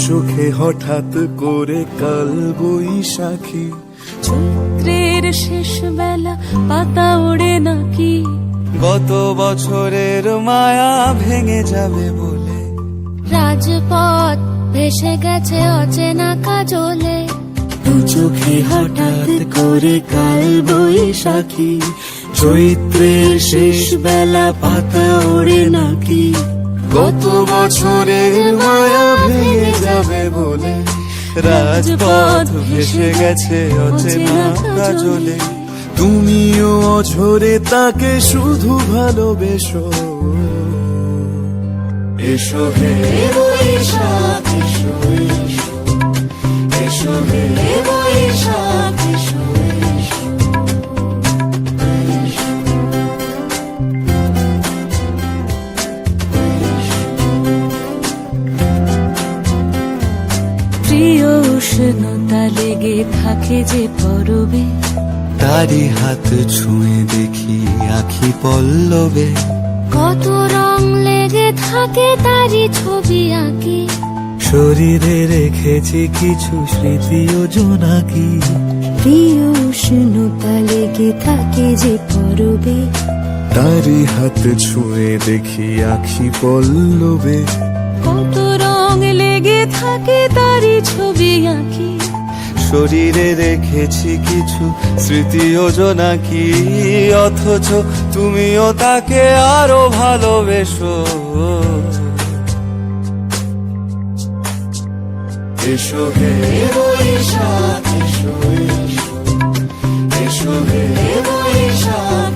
চোখে হঠাৎ করে কাল বৈশাখী, চৈত্রের শেষ বেলা পাতা ওড়ে নাকি, গত বছরের মায়া ভেঙে যাবে বলে, রাজপথ ভেসে গেছে অচেনা কাজলে, দু চোখে হঠাৎ করে কাল বৈশাখী, চৈত্রের শেষ বেলা পাতা ওড়ে নাকি, গত বছরের মায়া ভেঙে যাবে বলে, রাজপথ ভেসে গেছে অচেনা কাজলে। তুমিও অঝরে তাকে শুধু ভালোবেসো, এসো হে বৈশাখ এসো, এসো হে বৈশাখ এসো। প্রিয় উষ্ণতা লেগে থাকে যে পরবে, তারি হাত ছুঁয়ে দেখি আখি পল্লবে, কত রং লেগে থাকে তারই ছবি আঁকি, শরীরে রেখেছি কিছু স্মৃতি ও জোনাকি, প্রিয় উষ্ণতা লেগে থাকে যে পরবে, তারি হাত ছুঁয়ে দেখি আখি পল্লবে, কত রং লেগে থাকে তারই ছবি আঁকি, শরীরে রেখেছি কিছু স্মৃতি ও জোনাকি, অথচ তুমিও তাকে আরো ভালোবেসো, এসো হে বৈশাখ এসো, এসো হে বৈশাখ